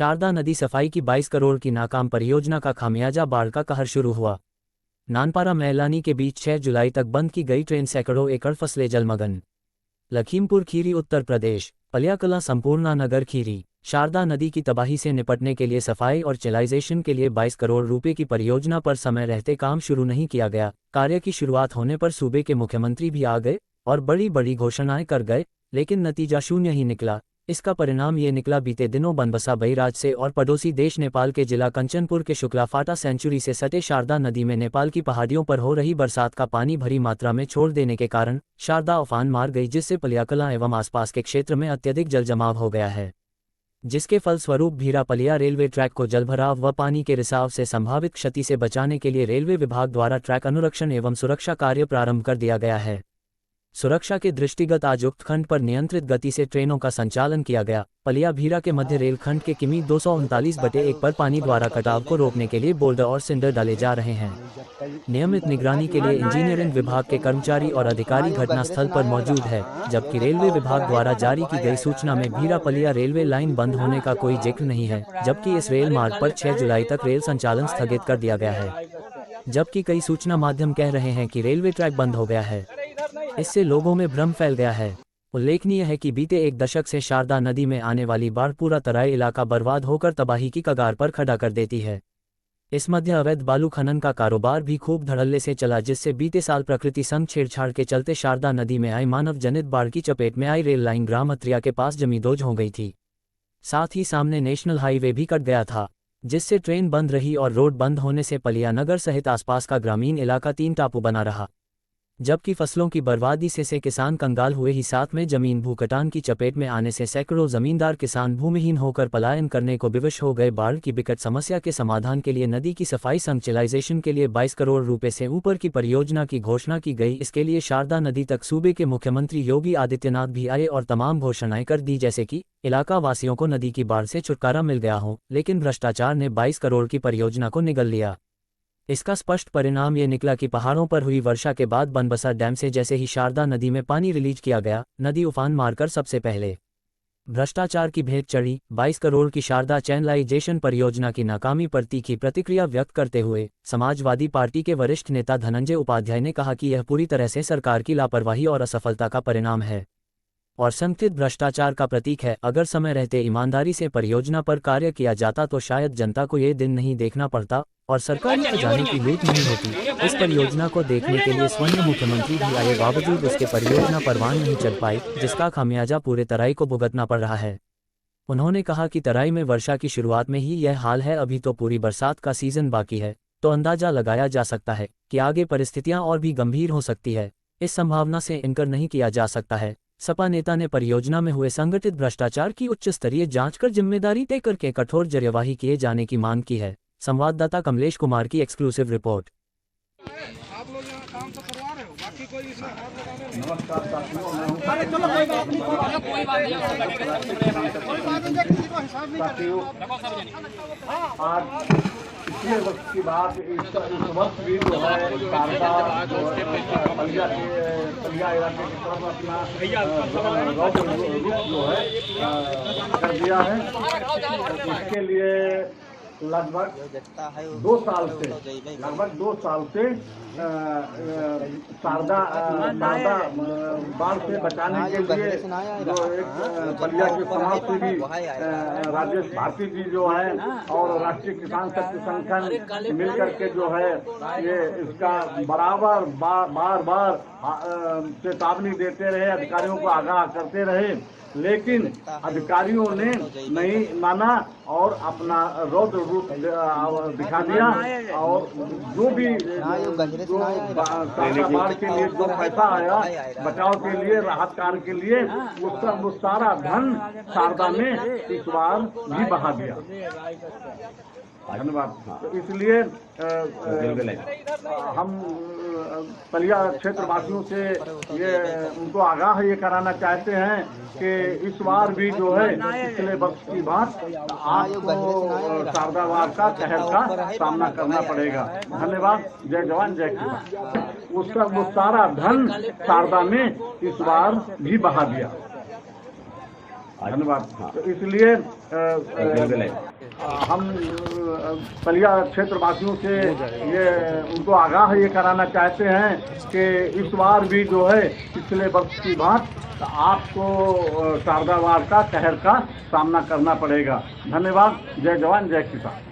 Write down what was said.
शारदा नदी सफाई की 22 करोड़ की नाकाम परियोजना का खामियाजा, बाढ़ का कहर शुरू हुआ। नानपारा मैलानी के बीच 6 जुलाई तक बंद की गई ट्रेन, सैकड़ों एकड़ फसलें जलमग्न। लखीमपुर खीरी उत्तर प्रदेश, पलियाकला संपूर्णा नगर खीरी। शारदा नदी की तबाही से निपटने के लिए सफाई और चिलाइजेशन के लिए 22 करोड़ रुपए की परियोजना पर समय रहते काम शुरू नहीं किया गया। कार्य की शुरुआत होने पर सूबे के मुख्यमंत्री भी आ गए और बड़ी बड़ी घोषणाएं कर गए, लेकिन नतीजा शून्य ही निकला। इसका परिणाम ये निकला, बीते दिनों बनबसा बैराज से और पड़ोसी देश नेपाल के जिला कंचनपुर के शुक्लाफाटा सेंचुरी से सटे शारदा नदी में नेपाल की पहाड़ियों पर हो रही बरसात का पानी भरी मात्रा में छोड़ देने के कारण शारदा उफान मार गई, जिससे पलियाकला एवं आसपास के क्षेत्र में अत्यधिक जल जमाव हो गया है, जिसके फलस्वरूप भीरा पलिया रेलवे ट्रैक को जलभराव व पानी के रिसाव से संभावित क्षति से बचाने के लिए रेलवे विभाग द्वारा ट्रैक अनुरक्षण एवं सुरक्षा कार्य प्रारंभ कर दिया गया है। सुरक्षा के दृष्टिगत आज उक्त खंड पर नियंत्रित गति से ट्रेनों का संचालन किया गया। पलिया भीरा के मध्य रेल खंड के किमी 239/1 पर पानी द्वारा कटाव को रोकने के लिए बोल्डर और सिंडर डाले जा रहे हैं। नियमित निगरानी के लिए इंजीनियरिंग विभाग के कर्मचारी और अधिकारी घटनास्थल पर मौजूद है, जबकि रेलवे विभाग द्वारा जारी की गई सूचना में भीरा पलिया रेलवे लाइन बंद होने का कोई जिक्र नहीं है, जबकि इस रेल मार्ग पर 6 जुलाई तक रेल संचालन स्थगित कर दिया गया है, जबकि कई सूचना माध्यम कह रहे हैं कि रेलवे ट्रैक बंद हो गया है। इससे लोगों में भ्रम फैल गया है। उल्लेखनीय है कि बीते एक दशक से शारदा नदी में आने वाली बाढ़ पूरा तराई इलाका बर्बाद होकर तबाही की कगार पर खड़ा कर देती है। इस मध्य अवैध बालू खनन का कारोबार भी खूब धड़ल्ले से चला, जिससे बीते साल प्रकृति संग छेड़छाड़ के चलते शारदा नदी में आई मानव जनित बाढ़ की चपेट में आई रेल लाइन ग्राम अत्रिया के पास जमींदोज हो गई थी। साथ ही सामने नेशनल हाईवे भी कट गया था, जिससे ट्रेन बंद रही और रोड बंद होने से पलिया नगर सहित आसपास का ग्रामीण इलाका 3 टापू बना रहा। जबकि फसलों की बर्बादी से किसान कंगाल हुए ही साथ में जमीन भूकटान की चपेट में आने से सैकड़ों जमींदार किसान भूमिहीन होकर पलायन करने को विवश हो गए। बाढ़ की विकट समस्या के समाधान के लिए नदी की सफाई संचिलाइजेशन के लिए 22 करोड़ रुपए से ऊपर की परियोजना की घोषणा की गई। इसके लिए शारदा नदी तक सूबे के मुख्यमंत्री योगी आदित्यनाथ भी आए और तमाम घोषणाएं कर दी, जैसे कि इलाका वासियों को नदी की बाढ़ से छुटकारा मिल गया हो, लेकिन भ्रष्टाचार ने 22 करोड़ की परियोजना को निगल लिया। इसका स्पष्ट परिणाम ये निकला कि पहाड़ों पर हुई वर्षा के बाद बनबसा डैम से जैसे ही शारदा नदी में पानी रिलीज किया गया, नदी उफान मारकर सबसे पहले भ्रष्टाचार की भेंट चढ़ी। 22 करोड़ की शारदा चैनलाइजेशन परियोजना की नाकामी पर तीखी प्रतिक्रिया व्यक्त करते हुए समाजवादी पार्टी के वरिष्ठ नेता धनंजय उपाध्याय ने कहा कि यह पूरी तरह से सरकार की लापरवाही और असफलता का परिणाम है और संगठित भ्रष्टाचार का प्रतीक है। अगर समय रहते ईमानदारी से परियोजना पर कार्य किया जाता तो शायद जनता को ये दिन नहीं देखना पड़ता और सरकारी खजाने की लूट नहीं होती। इस परियोजना को देखने के लिए स्वयं मुख्यमंत्री भी आए, बावजूद उसके परियोजना परवान नहीं चढ़ पाई, जिसका खामियाजा पूरे तराई को भुगतना पड़ रहा है। उन्होंने कहा कि तराई में वर्षा की शुरुआत में ही यह हाल है, अभी तो पूरी बरसात का सीजन बाकी है, तो अंदाजा लगाया जा सकता है कि आगे परिस्थितियां और भी गंभीर हो सकती है। इस संभावना से इनकार नहीं किया जा सकता है। सपा नेता ने परियोजना में हुए संगठित भ्रष्टाचार की उच्च स्तरीय जांच कर जिम्मेदारी तय करके कठोर कार्यवाही किए जाने की मांग की है। संवाददाता कमलेश कुमार की एक्सक्लूसिव रिपोर्ट। आप लोग यहाँ काम तो करवा रहे हो, बाकी कोई इसमें हाथ लगाने नहीं। नमस्कार साथियों, मैं हूं कोई बात नहीं, किसी को हिसाब नहीं साथियों। आज पिछले वक्त की बात, इस वक्त भी जो है शारदा पलिया इलाके की तरफ अपना रुख जो है कर दिया है। इसके लिए लगभग 2 साल से शारदा बाढ़ से बचाने के लिए जो एक पलिया के समाज सेवी राजेश भारती जी जो है और राष्ट्रीय किसान शक्ति संगठन मिलकर के जो है ये इसका बराबर बार चेतावनी देते रहे, अधिकारियों को आगाह करते रहे, लेकिन अधिकारियों ने नहीं माना और अपना रौद्र रूप दिखा दिया। और जो भी बाढ़ के लिए जो पैसा आया बचाव के लिए, राहत कार्य के लिए, वो सारा धन शारदा ने इस बार भी बहा दिया। धन्यवाद। तो इसलिए हम पलिया क्षेत्र वासियों से ये उनको आगाह ये कराना चाहते हैं कि इस बार भी जो है पिछले वर्ष की बात आपको शारदा बाढ़ का कहर का सामना करना पड़ेगा। धन्यवाद। जय जवान जय किसान। उसका वो सारा धन शारदा ने इस बार भी बहा दिया। धन्यवाद। तो इसलिए हम पलिया क्षेत्रवासियों से ये उनको आगाह ये कराना चाहते हैं कि इस बार भी जो है पिछले वर्ष की बात आपको शारदा वार का कहर का सामना करना पड़ेगा। धन्यवाद। जय जवान जय किसान।